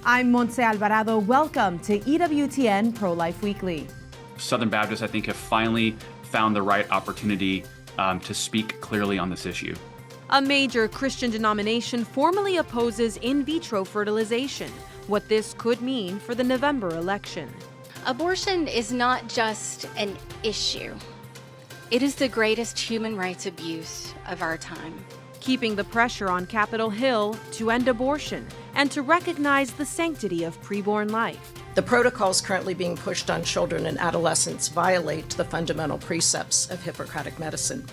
I'm Montse Alvarado. Welcome to EWTN Pro-Life Weekly. Southern Baptists, I think, have finally found the right opportunity to speak clearly on this issue. A major Christian denomination formally opposes in vitro fertilization. What this could mean for the November election. Abortion is not just an issue. It is the greatest human rights abuse of our time. Keeping the pressure on Capitol Hill to end abortion and to recognize the sanctity of preborn life. The protocols currently being pushed on children and adolescents violate the fundamental precepts of Hippocratic medicine.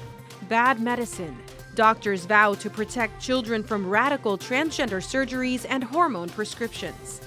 Bad medicine. Doctors vow to protect children from radical transgender surgeries and hormone prescriptions.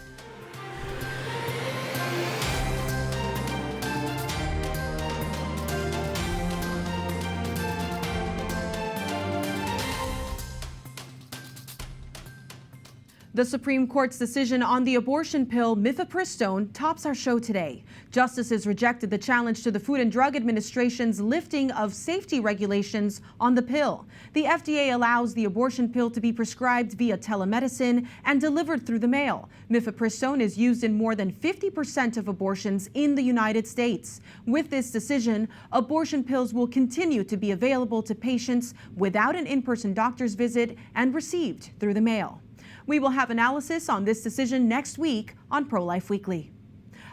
The Supreme Court's decision on the abortion pill mifepristone tops our show today. Justices rejected the challenge to the Food and Drug Administration's lifting of safety regulations on the pill. The FDA allows the abortion pill to be prescribed via telemedicine and delivered through the mail. Mifepristone is used in more than 50% of abortions in the United States. With this decision, abortion pills will continue to be available to patients without an in-person doctor's visit and received through the mail. We will have analysis on this decision next week on Pro-Life Weekly.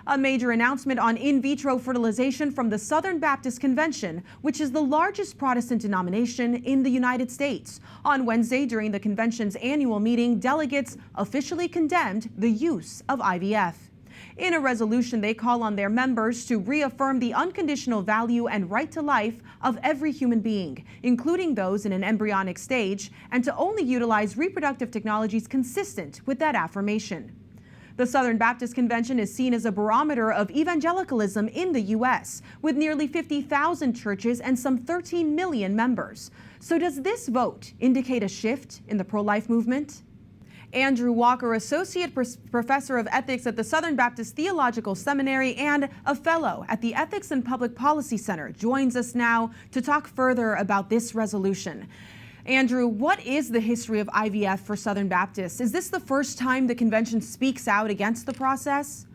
A major announcement on in vitro fertilization from the Southern Baptist Convention, which is the largest Protestant denomination in the United States. On Wednesday, during the convention's annual meeting, delegates officially condemned the use of I.V.F. In a resolution, they call on their members to reaffirm the unconditional value and right to life of every human being, including those in an embryonic stage, and to only utilize reproductive technologies consistent with that affirmation. The Southern Baptist Convention is seen as a barometer of evangelicalism in the U.S., with nearly 50,000 churches and some 13 million members. So does this vote indicate a shift in the pro-life movement? Andrew Walker, Associate Professor of Ethics at the Southern Baptist Theological Seminary and a Fellow at the Ethics and Public Policy Center, joins us now to talk further about this resolution. Andrew, what is the history of I.V.F. for Southern Baptists? Is this the first time the convention speaks out against the process?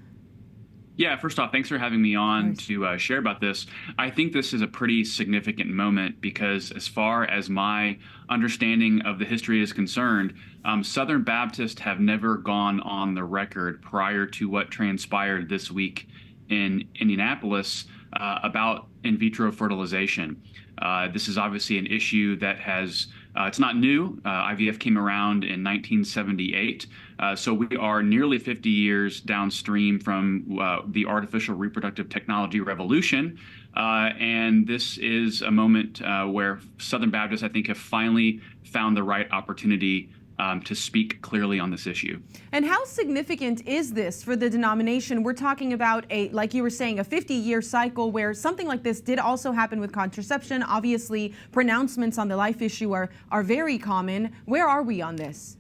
Yeah, first off, thanks for having me on to share about this. I think this is a pretty significant moment because as far as my understanding of the history is concerned, Southern Baptists have never gone on the record prior to what transpired this week in Indianapolis about in vitro fertilization. This is obviously an issue that has, it's not new. I.V.F. came around in 1978. So we are nearly 50 years downstream from the artificial reproductive technology revolution. And this is a moment where Southern Baptists, I think, have finally found the right opportunity to speak clearly on this issue. And how significant is this for the denomination? We're talking about like you were saying, a 50-year cycle where something like this did also happen with contraception. Obviously, pronouncements on the life issue are very common. Where are we on this?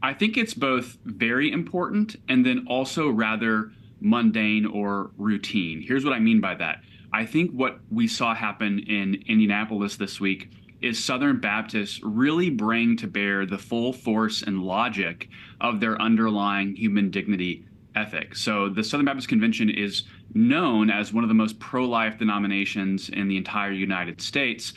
I think it's both very important and then also rather mundane or routine. Here's what I mean by that. I think what we saw happen in Indianapolis this week is Southern Baptists really bring to bear the full force and logic of their underlying human dignity ethic. So the Southern Baptist Convention is known as one of the most pro-life denominations in the entire United States,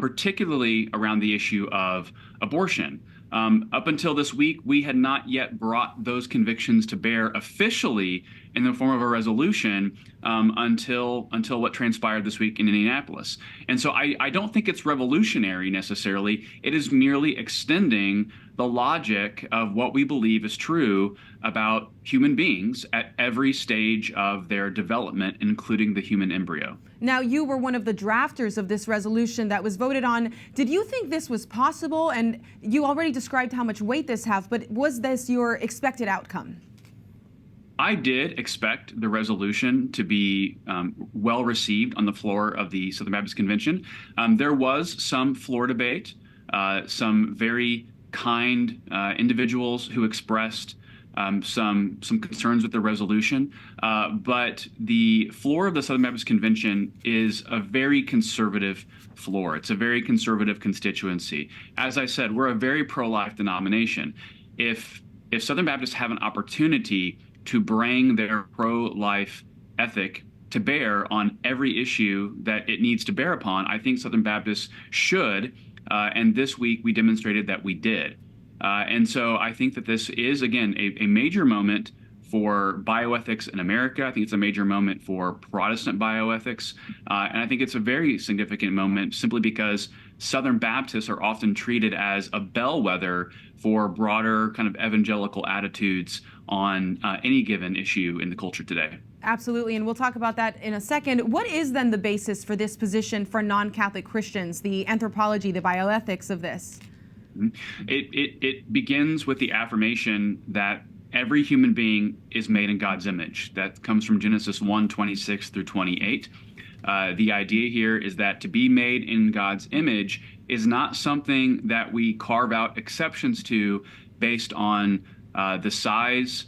particularly around the issue of abortion. Up until this week, we had not yet brought those convictions to bear officially in the form of a resolution until what transpired this week in Indianapolis. And so I don't think it's revolutionary necessarily. It is merely extending the logic of what we believe is true about human beings at every stage of their development, including the human embryo. Now, you were one of the drafters of this resolution that was voted on. Did you think this was possible? And you already described how much weight this has, but was this your expected outcome? I did expect the resolution to be well received on the floor of the Southern Baptist Convention. There was some floor debate, some very kind individuals who expressed some concerns with the resolution, but the floor of the Southern Baptist Convention is a very conservative floor. It's a very conservative constituency. As I said, we're a very pro-life denomination. If if Southern Baptists have an opportunity to bring their pro-life ethic to bear on every issue that it needs to bear upon, I think Southern Baptists should. And this week we demonstrated that we did. And so I think that this is, again, a major moment for bioethics in America. I think it's a major moment for Protestant bioethics. And I think it's a very significant moment simply because Southern Baptists are often treated as a bellwether for broader kind of evangelical attitudes on any given issue in the culture today. Absolutely, and we'll talk about that in a second. What is then the basis for this position for non-Catholic Christians, the anthropology, the bioethics of this? It begins with the affirmation that every human being is made in God's image. That comes from Genesis 1:26 through 28. The idea here is that to be made in God's image is not something that we carve out exceptions to based on the size,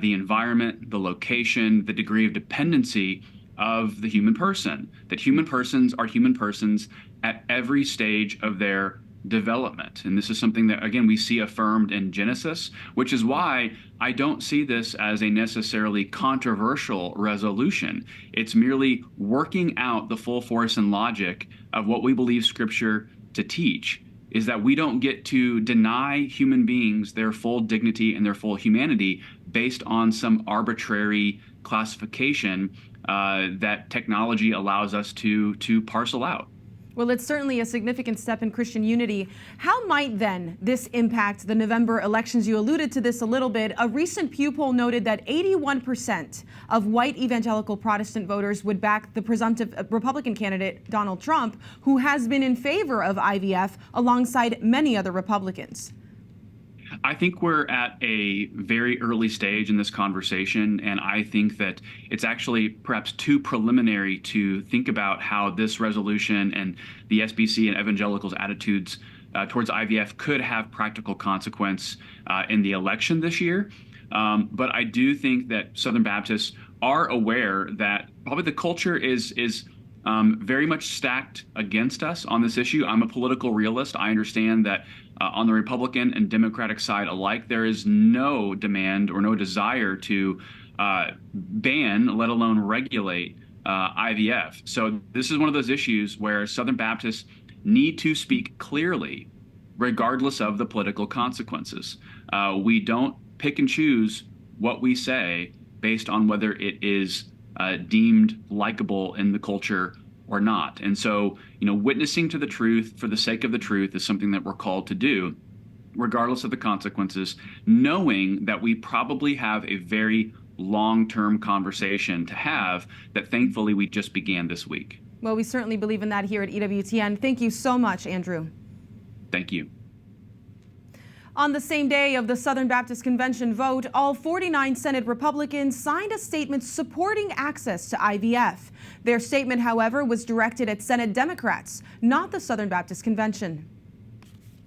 the environment, the location, the degree of dependency of the human person. That human persons are human persons at every stage of their development. And this is something that, again, we see affirmed in Genesis, which is why I don't see this as a necessarily controversial resolution. It's merely working out the full force and logic of what we believe Scripture to teach, is that we don't get to deny human beings their full dignity and their full humanity based on some arbitrary classification that technology allows us to parcel out. Well, it's certainly a significant step in Christian unity. How might then this impact the November elections? You alluded to this a little bit. A recent Pew poll noted that 81% of white evangelical Protestant voters would back the presumptive Republican candidate, Donald Trump, who has been in favor of I.V.F. alongside many other Republicans. I think we're at a very early stage in this conversation, and I think that it's actually perhaps too preliminary to think about how this resolution and the SBC and evangelicals' attitudes towards I.V.F. could have practical consequence in the election this year. But I do think that Southern Baptists are aware that probably the culture is very much stacked against us on this issue. I'm a political realist. I understand that on the Republican and Democratic side alike, there is no demand or no desire to ban, let alone regulate, I.V.F. So this is one of those issues where Southern Baptists need to speak clearly, regardless of the political consequences. We don't pick and choose what we say based on whether it is deemed likable in the culture or not. And so, witnessing to the truth for the sake of the truth is something that we're called to do, regardless of the consequences, knowing that we probably have a very long-term conversation to have that thankfully we just began this week. Well, we certainly believe in that here at EWTN. Thank you so much, Andrew. Thank you. On the same day of the Southern Baptist Convention vote, all 49 Senate Republicans signed a statement supporting access to I.V.F. Their statement, however, was directed at Senate Democrats, not the Southern Baptist Convention.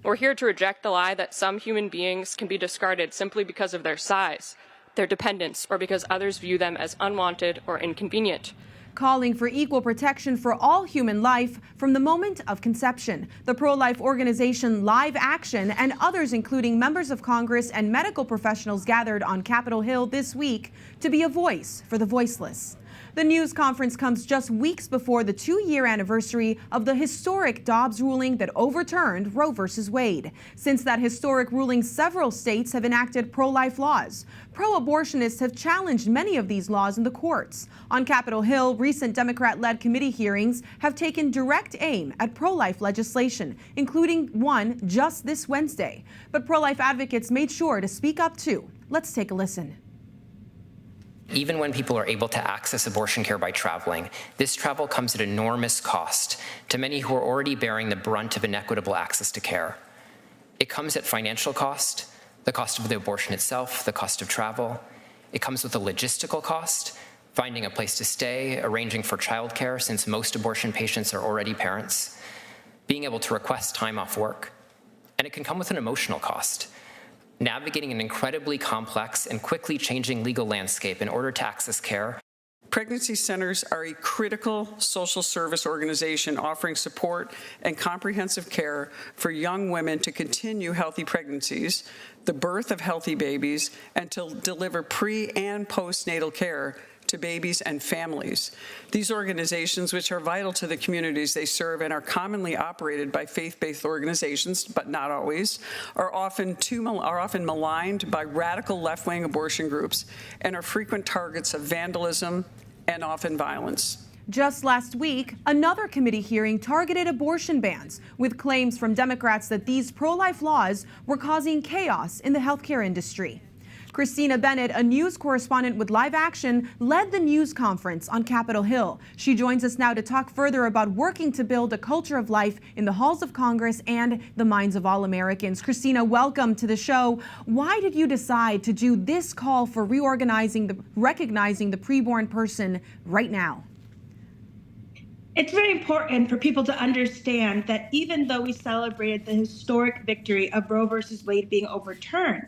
We're here to reject the lie that some human beings can be discarded simply because of their size, their dependence, or because others view them as unwanted or inconvenient. Calling for equal protection for all human life from the moment of conception. The pro-life organization Live Action and others, including members of Congress and medical professionals, gathered on Capitol Hill this week to be a voice for the voiceless. The news conference comes just weeks before the 2-year anniversary of the historic Dobbs ruling that overturned Roe v. Wade. Since that historic ruling, several states have enacted pro-life laws. Pro-abortionists have challenged many of these laws in the courts. On Capitol Hill, recent Democrat-led committee hearings have taken direct aim at pro-life legislation, including one just this Wednesday. But pro-life advocates made sure to speak up too. Let's take a listen. Even when people are able to access abortion care by traveling, this travel comes at enormous cost to many who are already bearing the brunt of inequitable access to care. It comes at financial cost, the cost of the abortion itself, the cost of travel. It comes with a logistical cost, finding a place to stay, arranging for childcare since most abortion patients are already parents, being able to request time off work. And it can come with an emotional cost, navigating an incredibly complex and quickly changing legal landscape in order to access care, Pregnancy centers are a critical social service organization offering support and comprehensive care for young women to continue healthy pregnancies, the birth of healthy babies, and to deliver pre- and postnatal care to babies and families. These organizations, which are vital to the communities they serve and are commonly operated by faith-based organizations, but not always, are often maligned by radical left-wing abortion groups and are frequent targets of vandalism and often violence. Just last week, another committee hearing targeted abortion bans with claims from Democrats that these pro-life laws were causing chaos in the healthcare industry. Christina Bennett, a news correspondent with Live Action, led the news conference on Capitol Hill. She joins us now to talk further about working to build a culture of life in the halls of Congress and the minds of all Americans. Christina, welcome to the show. Why did you decide to do this call for recognizing the preborn person right now? It's very important for people to understand that even though we celebrated the historic victory of Roe versus Wade being overturned,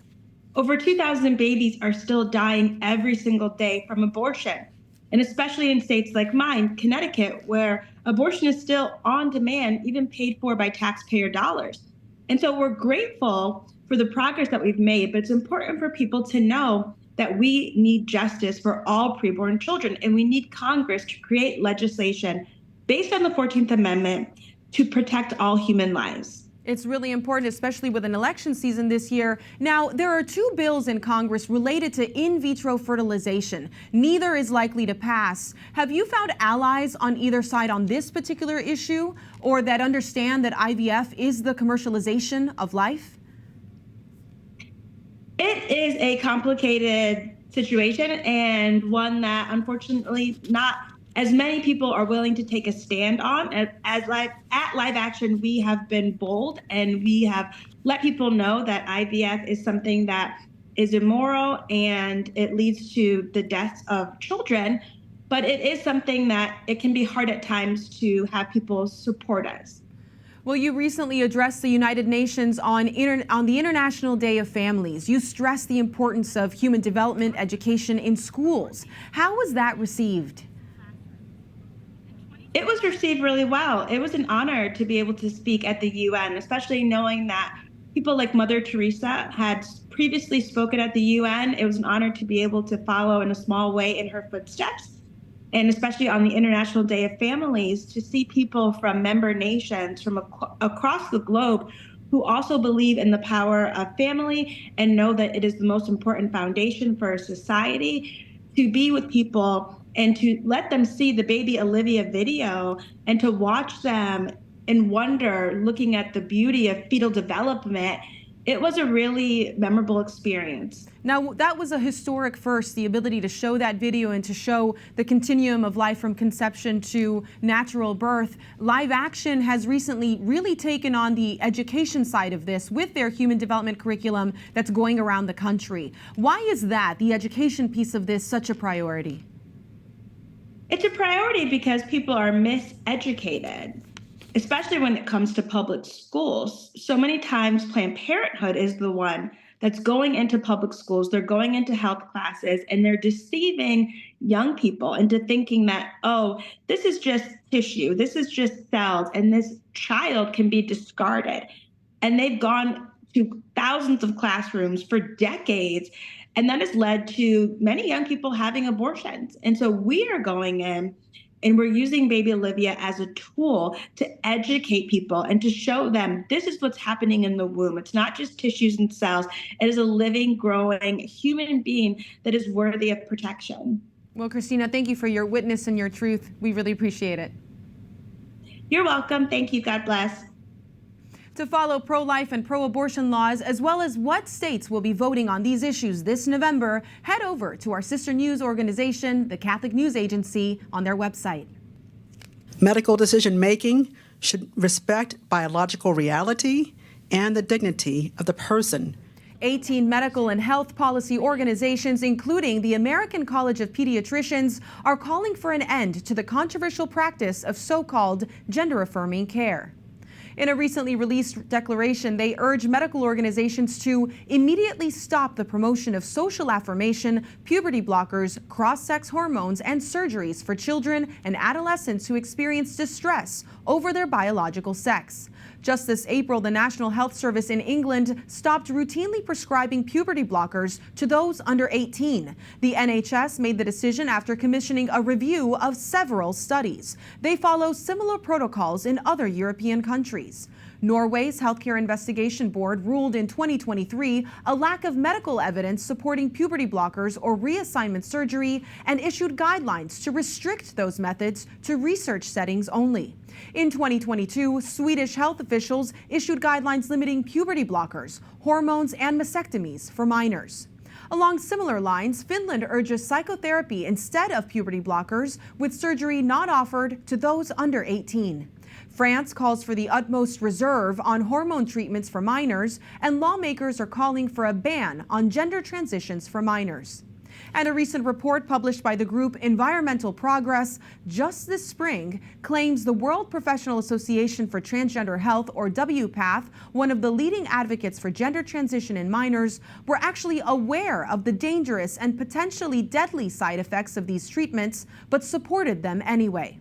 over 2,000 babies are still dying every single day from abortion. And especially in states like mine, Connecticut, where abortion is still on demand, even paid for by taxpayer dollars. And so we're grateful for the progress that we've made, but it's important for people to know that we need justice for all preborn children, and we need Congress to create legislation based on the 14th Amendment to protect all human lives. It's really important, especially with an election season this year. Now, there are two bills in Congress related to in vitro fertilization. Neither is likely to pass. Have you found allies on either side on this particular issue, or that understand that I.V.F. is the commercialization of life? It is a complicated situation, and one that unfortunately not as many people are willing to take a stand on. At Live Action, we have been bold, and we have let people know that IVF is something that is immoral and it leads to the deaths of children. But it is something that it can be hard at times to have people support us. Well, you recently addressed the United Nations on the International Day of Families. You stressed the importance of human development education in schools. How was that received? It was received really well. It was an honor to be able to speak at the UN, especially knowing that people like Mother Teresa had previously spoken at the UN. It was an honor to be able to follow in a small way in her footsteps. And especially on the International Day of Families, to see people from member nations from across the globe who also believe in the power of family and know that it is the most important foundation for a society, to be with people and to let them see the Baby Olivia video and to watch them in wonder, looking at the beauty of fetal development. It was a really memorable experience. Now, that was a historic first, the ability to show that video and to show the continuum of life from conception to natural birth. Live Action has recently really taken on the education side of this with their human development curriculum that's going around the country. Why is that, the education piece of this, such a priority? It's a priority because people are miseducated, especially when it comes to public schools. So many times Planned Parenthood is the one that's going into public schools, they're going into health classes, and they're deceiving young people into thinking that, oh, this is just tissue, this is just cells, and this child can be discarded. And they've gone to thousands of classrooms for decades, and that has led to many young people having abortions. And so we are going in and we're using Baby Olivia as a tool to educate people and to show them this is what's happening in the womb. It's not just tissues and cells. It is a living, growing human being that is worthy of protection. Well, Christina, thank you for your witness and your truth. We really appreciate it. You're welcome. Thank you. God bless. To follow pro-life and pro-abortion laws, as well as what states will be voting on these issues this November, head over to our sister news organization, the Catholic News Agency, on their website. Medical decision-making should respect biological reality and the dignity of the person. 18 medical and health policy organizations, including the American College of Pediatricians, are calling for an end to the controversial practice of so-called gender-affirming care. In a recently released declaration, they urge medical organizations to immediately stop the promotion of social affirmation, puberty blockers, cross-sex hormones, and surgeries for children and adolescents who experience distress over their biological sex. Just this April, the National Health Service in England stopped routinely prescribing puberty blockers to those under 18. The NHS made the decision after commissioning a review of several studies. They follow similar protocols in other European countries. Norway's Healthcare Investigation Board ruled in 2023 a lack of medical evidence supporting puberty blockers or reassignment surgery and issued guidelines to restrict those methods to research settings only. In 2022, Swedish health officials issued guidelines limiting puberty blockers, hormones, and mastectomies for minors. Along similar lines, Finland urges psychotherapy instead of puberty blockers, with surgery not offered to those under 18. France calls for the utmost reserve on hormone treatments for minors, and lawmakers are calling for a ban on gender transitions for minors. And a recent report published by the group Environmental Progress just this spring claims the World Professional Association for Transgender Health, or WPATH, one of the leading advocates for gender transition in minors, were actually aware of the dangerous and potentially deadly side effects of these treatments, but supported them anyway.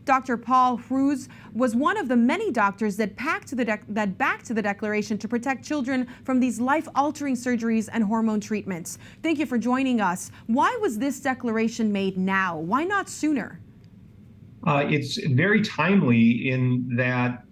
Dr. Paul Hrues was one of the many doctors that backed the declaration to protect children from these life-altering surgeries and hormone treatments. Thank you for joining us. Why was this declaration made now? Why not sooner? It's very timely in that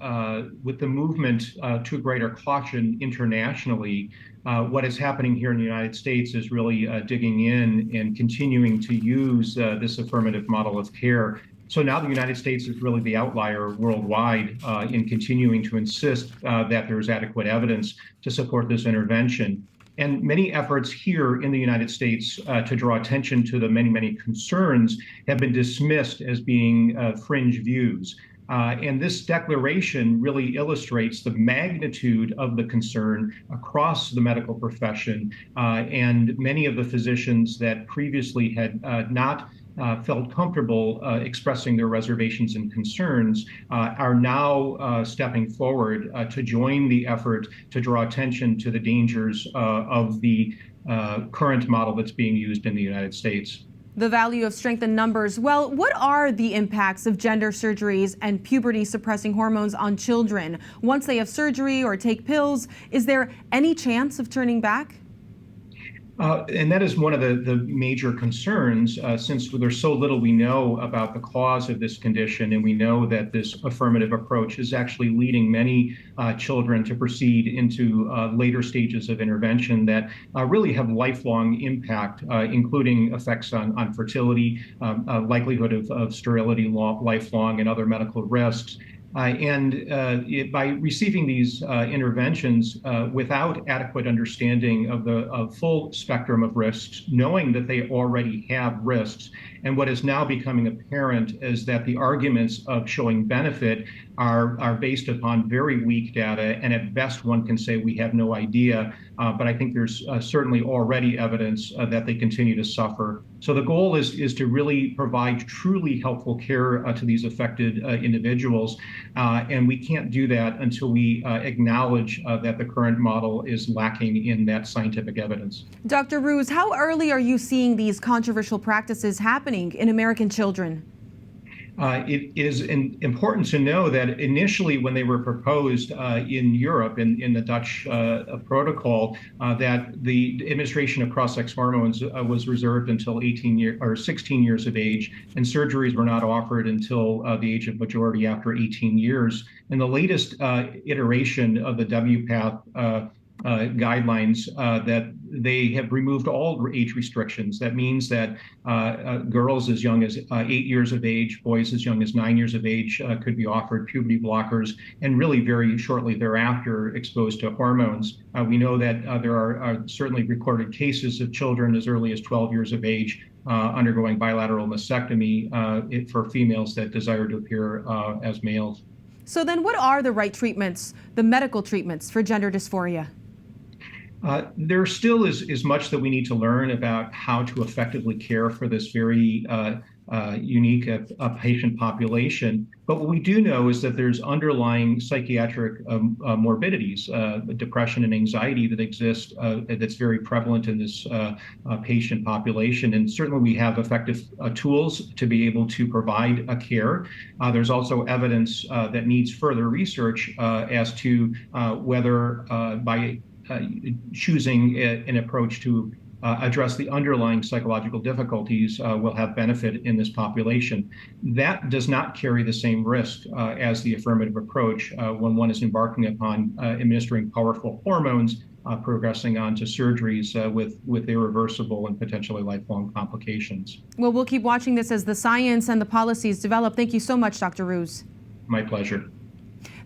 with the movement to greater caution internationally, what is happening here in the United States is really digging in and continuing to use this affirmative model of care. So now the United States is really the outlier worldwide in continuing to insist that there's adequate evidence to support this intervention. And many efforts here in the United States to draw attention to the many concerns have been dismissed as being fringe views. And this declaration really illustrates the magnitude of the concern across the medical profession. And many of the physicians that previously had not felt comfortable expressing their reservations and concerns are now stepping forward to join the effort to draw attention to the dangers of the current model that's being used in the United States. The value of strength in numbers. Well, what are the impacts of gender surgeries and puberty suppressing hormones on children? Once they have surgery or take pills, is there any chance of turning back? And that is one of the major concerns, since there's so little we know about the cause of this condition, and we know that this affirmative approach is actually leading many children to proceed into later stages of intervention that really have lifelong impact, including effects on fertility, likelihood of sterility lifelong, and other medical risks. By receiving these interventions without adequate understanding of the full spectrum of risks, knowing that they already have risks, and what is now becoming apparent is that the arguments of showing benefit are based upon very weak data, and at best one can say we have no idea, but I think there's certainly already evidence that they continue to suffer. So the goal is to really provide truly helpful care to these affected individuals, and we can't do that until we acknowledge that the current model is lacking in that scientific evidence. Dr. Hrues, how early are you seeing these controversial practices happening in American children? It is important to know that initially when they were proposed in Europe, in the Dutch protocol, that the administration of cross-sex hormones was reserved until 16 years of age, and surgeries were not offered until the age of majority after 18 years. In the latest iteration of the WPATH guidelines, that they have removed all age restrictions. That means that girls as young as 8 years of age, boys as young as 9 years of age could be offered puberty blockers, and really very shortly thereafter exposed to hormones. We know that there are certainly recorded cases of children as early as 12 years of age undergoing bilateral mastectomy for females that desire to appear as males. So then what are the right treatments, the medical treatments for gender dysphoria? There still is much that we need to learn about how to effectively care for this very unique patient population. But what we do know is that there's underlying psychiatric morbidities, depression and anxiety that exist that's very prevalent in this patient population. And certainly we have effective tools to be able to provide care. There's also evidence that needs further research as to whether by choosing an approach to address the underlying psychological difficulties will have benefit in this population. That does not carry the same risk as the affirmative approach when one is embarking upon administering powerful hormones, progressing on to surgeries with irreversible and potentially lifelong complications. Well, we'll keep watching this as the science and the policies develop. Thank you so much, Dr. Ruse. My pleasure.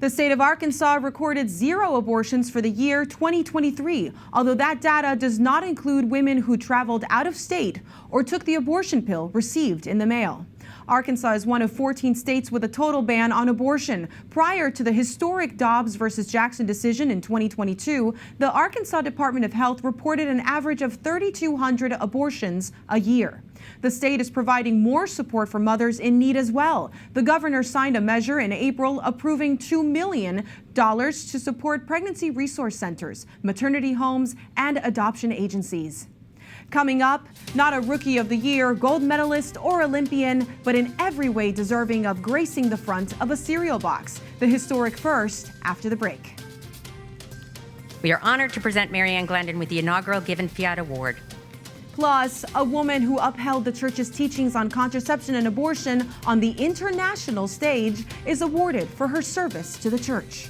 The state of Arkansas recorded 0 abortions for the year 2023, although that data does not include women who traveled out of state or took the abortion pill received in the mail. Arkansas is one of 14 states with a total ban on abortion. Prior to the historic Dobbs versus Jackson decision in 2022, the Arkansas Department of Health reported an average of 3,200 abortions a year. The state is providing more support for mothers in need as well. The governor signed a measure in April approving $2 million to support pregnancy resource centers, maternity homes, and adoption agencies. Coming up, not a Rookie of the Year, gold medalist, or Olympian, but in every way deserving of gracing the front of a cereal box. The historic first after the break. We are honored to present Ann Glendon with the inaugural Given Fiat Award. Plus, a woman who upheld the church's teachings on contraception and abortion on the international stage is awarded for her service to the church.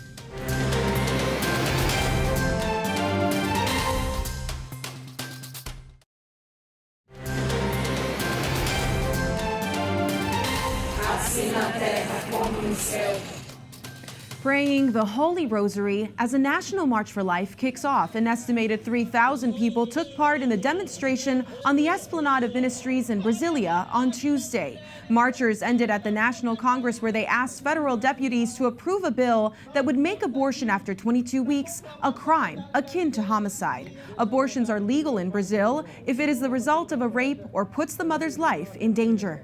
Praying the Holy Rosary as a National March for Life kicks off. An estimated 3,000 people took part in the demonstration on the Esplanade of Ministries in Brasilia on Tuesday. Marchers ended at the National Congress, where they asked federal deputies to approve a bill that would make abortion after 22 weeks a crime akin to homicide. Abortions are legal in Brazil if it is the result of a rape or puts the mother's life in danger.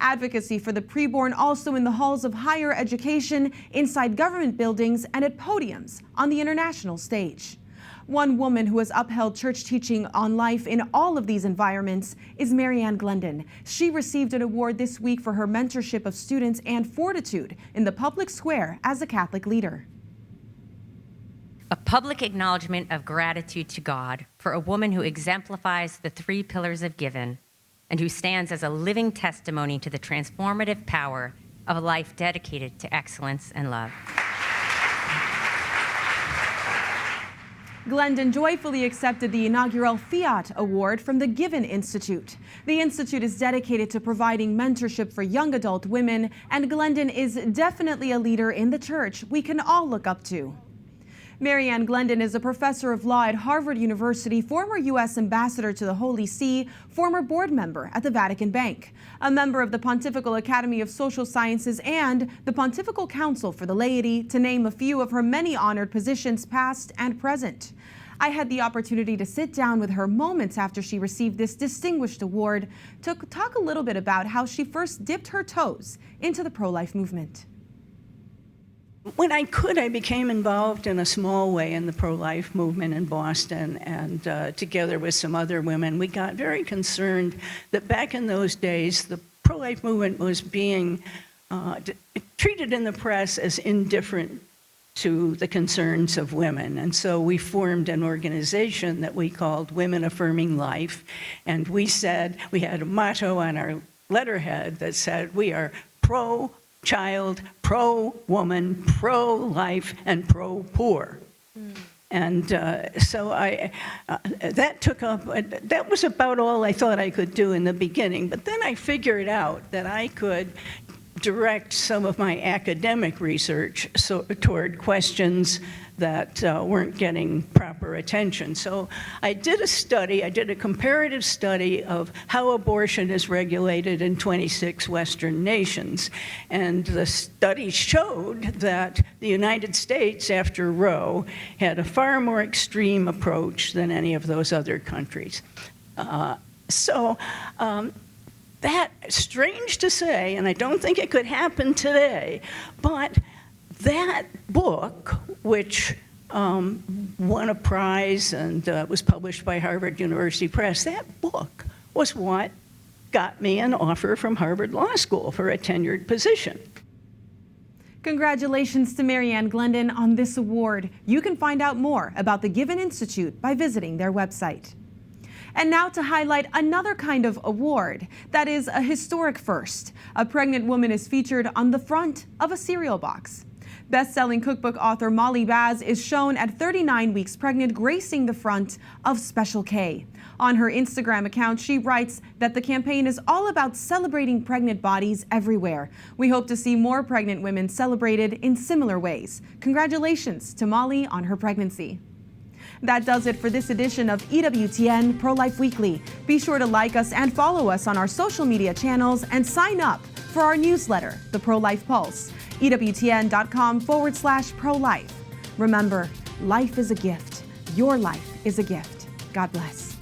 Advocacy for the preborn also in the halls of higher education, inside government buildings, and at podiums on the international stage. One woman who has upheld church teaching on life in all of these environments is Ann Glendon. She received an award this week for her mentorship of students and fortitude in the public square as a Catholic leader. A public acknowledgement of gratitude to God for a woman who exemplifies the 3 pillars of Given, and who stands as a living testimony to the transformative power of a life dedicated to excellence and love. Glendon joyfully accepted the inaugural Fiat Award from the Given Institute. The institute is dedicated to providing mentorship for young adult women, and Glendon is definitely a leader in the church we can all look up to. Ann Glendon is a professor of law at Harvard University, former U.S. ambassador to the Holy See, former board member at the Vatican Bank, a member of the Pontifical Academy of Social Sciences and the Pontifical Council for the Laity, to name a few of her many honored positions past and present. I had the opportunity to sit down with her moments after she received this distinguished award to talk a little bit about how she first dipped her toes into the pro-life movement. When I could, I became involved in a small way in the pro-life movement in Boston, and together with some other women, we got very concerned that back in those days, the pro-life movement was being treated in the press as indifferent to the concerns of women. And so we formed an organization that we called Women Affirming Life, and we said, we had a motto on our letterhead that said, we are pro-child, pro-woman, pro-life, and pro-poor. And so that took up, that was about all I thought I could do in the beginning. But then I figured out that I could direct some of my academic research toward questions that weren't getting proper attention. So I did a comparative study of how abortion is regulated in 26 Western nations. And the study showed that the United States, after Roe, had a far more extreme approach than any of those other countries. That, strange to say, and I don't think it could happen today, but that book, which won a prize and was published by Harvard University Press, that book was what got me an offer from Harvard Law School for a tenured position. Congratulations to Ann Glendon on this award. You can find out more about the Given Institute by visiting their website. And now to highlight another kind of award that is a historic first. A pregnant woman is featured on the front of a cereal box. Best-selling cookbook author Molly Baz is shown at 39 weeks pregnant, gracing the front of Special K. On her Instagram account, she writes that the campaign is all about celebrating pregnant bodies everywhere. We hope to see more pregnant women celebrated in similar ways. Congratulations to Molly on her pregnancy. That does it for this edition of EWTN Pro-Life Weekly. Be sure to like us and follow us on our social media channels and sign up for our newsletter, The Pro-Life Pulse, EWTN.com/pro-life. Remember, life is a gift. Your life is a gift. God bless.